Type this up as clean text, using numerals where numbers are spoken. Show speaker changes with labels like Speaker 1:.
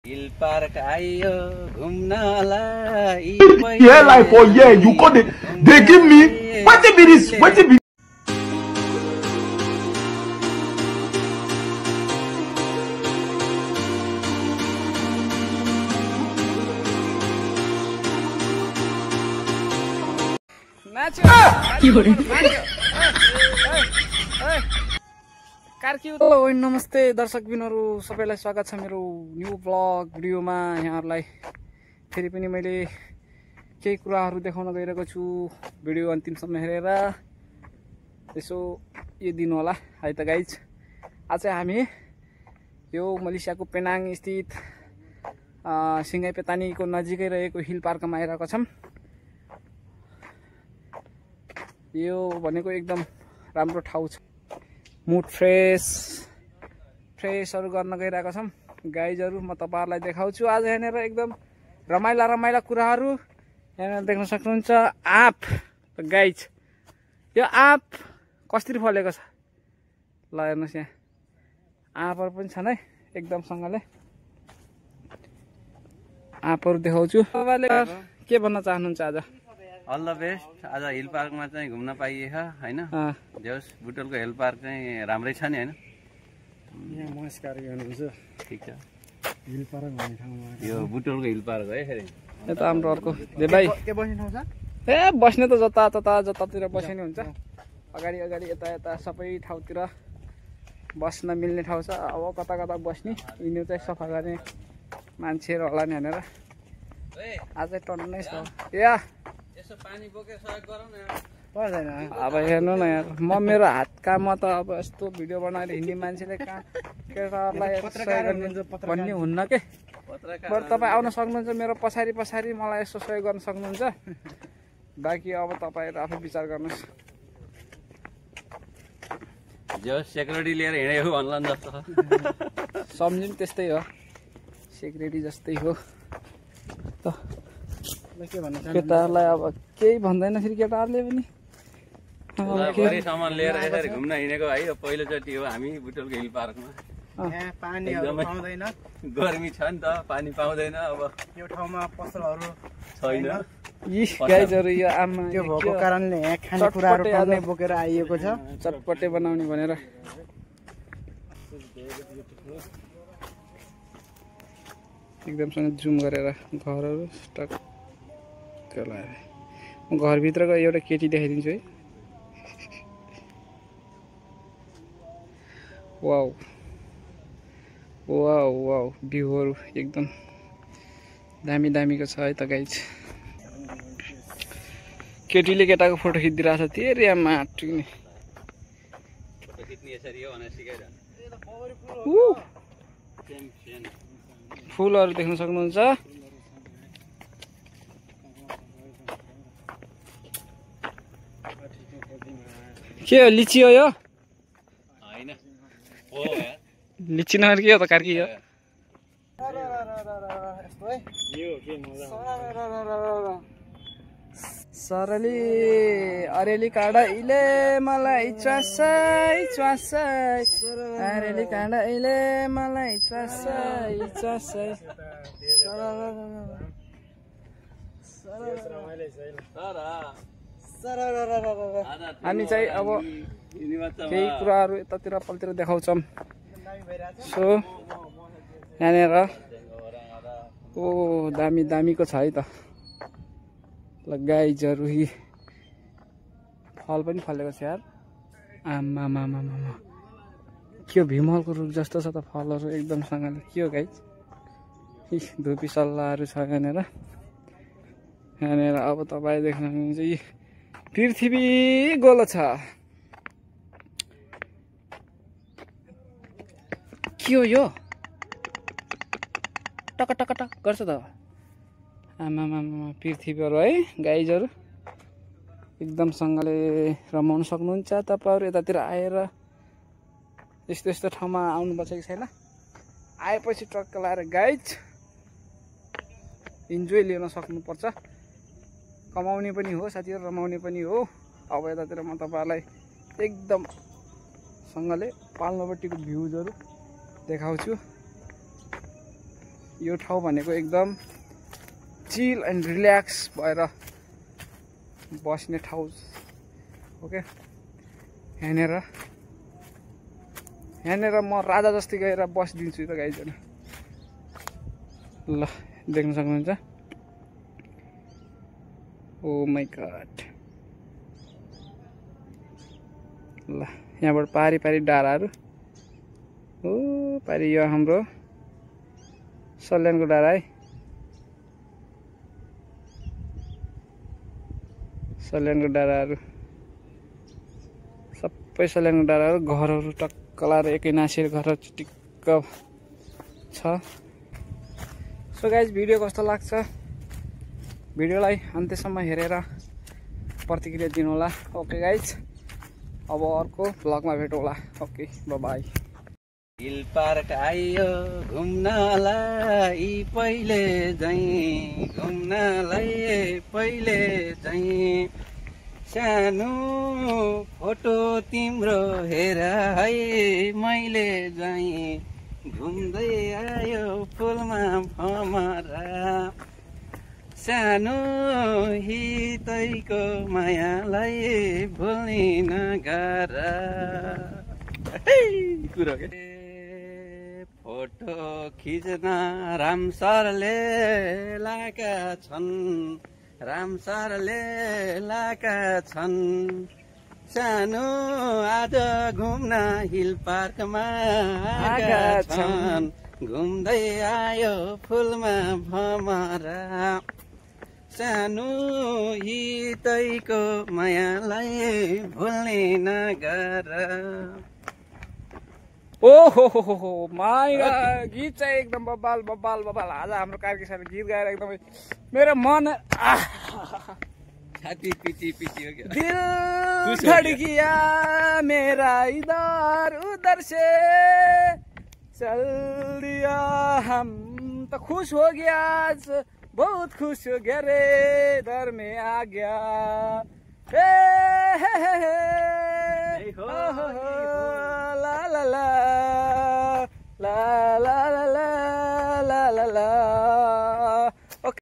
Speaker 1: Hill park आइयो घुम्नलाई
Speaker 2: Yeah, like for yeah, you got it. They give me what be this? What be?
Speaker 3: Hello नमस्ते दर्शक बिनहरु सबैलाई स्वागत छ मेरो न्यू ब्लग भिडियोमा। यहाँहरुलाई फेरि पनि मैले केही कुराहरु देखाउन गइरहेको छु। भिडियो अन्तिमसम्म हेरेर यसो यो दिनु होला है त गाइज। आज हामी यो मलेसियाको पेनाङ स्थित सिंगाई पेतानीको नजिकै रहेको हिल पार्कमा आइरहेको छौं। यो भनेको एकदम राम्रो ठाउँ छ। मुड फ्रेसहरु गर्न गइरहेका छौं गाइजहरु। म तपाईहरुलाई देखाउँछु आज यहाँनेर एकदम रमाइला कुराहरु। यहाँ देख्न सक्नुहुन्छ आँप गाइज। यो आँप कसरी फलेको छ ल हेर्नुस्। यहाँ आँपहरु पनि छन् है एकदम सँगले। आँपहरु देखाउँछु। तपाईले के भन्न चाहनुहुन्छ आज?
Speaker 1: All the best. आज हिल पार्कमा चाहिँ घुम्न पाइएछ हैन। देउस बुटोलको हिल पार्क चाहिँ राम्रै छ नि हैन।
Speaker 3: यहाँ नमस्कार गर्नुहुन्छ।
Speaker 1: ठीक छ।
Speaker 3: हिल पार्क भन्ने ठाउँमा
Speaker 1: यो बुटोलको हिल पार्क हो है फेरि।
Speaker 3: यो त हाम्रो अर्को दे भाइ के बस्ने ठाउँ छ? ए बस्ने त जतातिर बस्ने नि हुन्छ। अगाडि यता सबै ठाउँतिर बस्न मिल्ने ठाउँ छ। अब कता बस्ने यिनीहरु चाहिँ सफा गर्ने मान्छेहरु होला नि भनेर आज टन्नै छ। या
Speaker 1: यसो पानी बोके सहयोग गरौ न
Speaker 3: पर्दैन। अब हेर्नु न यार, म मेरो हात काम त अब यस्तो भिडियो बनाएर हिँड्ने मान्छेले केटाहरूलाई सहयोग गर्ने भन्ने हुन्न के। बरु तपाईँ आउन सक्नुहुन्छ मेरो पछाडि मलाई यसो सहयोग गर्न सक्नुहुन्छ। बाँकी अब तपाईँहरू आफै विचार गर्नुहोस्।
Speaker 1: जो सेक्युरिटी लिएर हिँडेको भन्ला नि जस्तो
Speaker 3: सम्झिनु त्यस्तै हो, सेक्युरिटी जस्तै हो त। केटाहरूलाई अब केही भन्दैन फेरि केटाहरूले पनि।
Speaker 1: भरि सामान लिएर यसरी घुम्न हिँडेको है। यो पहिलोचोटि हो हामी बुटोलको हिल पार्कमा।
Speaker 4: पानीहरु पाउँदैन,
Speaker 1: गर्मी छ नि त, पानी पाउँदैन। अब
Speaker 4: यो ठाउँमा पसलहरु
Speaker 1: छैन।
Speaker 3: यी गाइजहरु यो आमा
Speaker 4: त्यो भएको कारणले यहाँ खानेकुराहरु टन्नै बोकेर आइएको छ।
Speaker 3: चटपटे बनाउने भनेर एकदमसँग जुम गरेर घरहरु स्टक गलाए। म घरभित्रको एउटा केटी देखाइदिन्छु है। वाउ भ्यूहरु एकदम दामीको छ है त गाइज। केटीले केटाको फोटो खिचिदिरहेछ। तेरे आमा टुक्ने
Speaker 1: फोटो खिच्ने यसरी हो भनेर सिकाइरहनु।
Speaker 3: फुलहरु देख्न सक्नुहुन्छ। के हो लिची हो यो?
Speaker 1: हैन हो यार,
Speaker 3: लिची नभएर के हो त कार्की हो? सरली अरेली काँडा इले मलाई च्वासै अरेली काँडा इले मलाई च्वासै। हामी चाहिँ अब केही कुराहरु यतातिर पल्तिर देखाउँछौँ। सो यहाँनिर ओ दामीको छ है त। ल गाइजहरु फल पनि फलेको छ यार। आमा के हो भीमलको रुख जस्तो छ त फलहरु एकदम सँगले। के हो गाइज? धुपी सल्लाहरु छ यहाँनिर। अब तपाईँ देख्नुहुन्छ यी पृथ्वी गोलो छ। के हो यो? टक गर्छ त। आमा पृथ्वीहरु है गाइजहरु एकदम सँगले रमाउन सक्नुहुन्छ तपाईहरु। यतातिर आएर यस्तो ठाउँमा आउनु पर्छ कि छैन? आएपछि ट्रक्क लाएर गाइज इन्जोय लिन सक्नुपर्छ। कमाउने पनि हो साथीहरु, रमाउने पनि हो। अब यतातिर म तपाईहरुलाई एकदम सँगले पाल्नोपट्टिको भ्यूजहरु देखाउँछु। यो ठाउँ भनेको एकदम चिल एन्ड रिल्याक्स भएर बस्ने ठाउँ ओके यहाँनिर म राजा जस्तै गएर बसिदिन्छु त गाइजहरू ल देख्न सक्नुहुन्छ ओ माई गॉड ल यहाँबाट पारी पारी डाँडाहरू ओ पारी यो हाम्रो सल्यानको डाँडा है सल्यानको डाँडाहरू सबै सल्यानको डाँडाहरू घरहरू टक्क लाएर एकै नासिएर घरहरू चिटिक्क छ सो गाइज भिडियो कस्तो लाग्छ भिडियोलाई अन्त्यसम्म हेरेर प्रतिक्रिया दिनुहोला ओके गाइज अब अर्को भ्लगमा भेटौँला ओके बाई
Speaker 1: हिल पार्क आइयो घुम्नलाई पहिले चाहिँ सानो फोटो तिम्रो हेर है मैले चाहिँ घुम्दै आयो फुलमा भमरा सानो हितैको मायालाई भुल्ने नगर कुरो के फोटो खिच्न राम सरले लाका छन् सानो आज घुम्न हिल पार्कमा आएका छन् घुम्दै आयो फुलमा भमरा सानो हितैको मायालाई भुल्ने नगर
Speaker 3: ओहो माई गीत चाहिँ एकदम बबाल आज हाम्रो कार्की साथी गीत गाएर एकदमै मेरो मन
Speaker 1: छाती पिटी हो क्या
Speaker 3: दिल धड़किया मेरा इधर उधर से चल दिया हम तो खुश हो गया बहुत खुश हो गया रे इधर में आ गया हे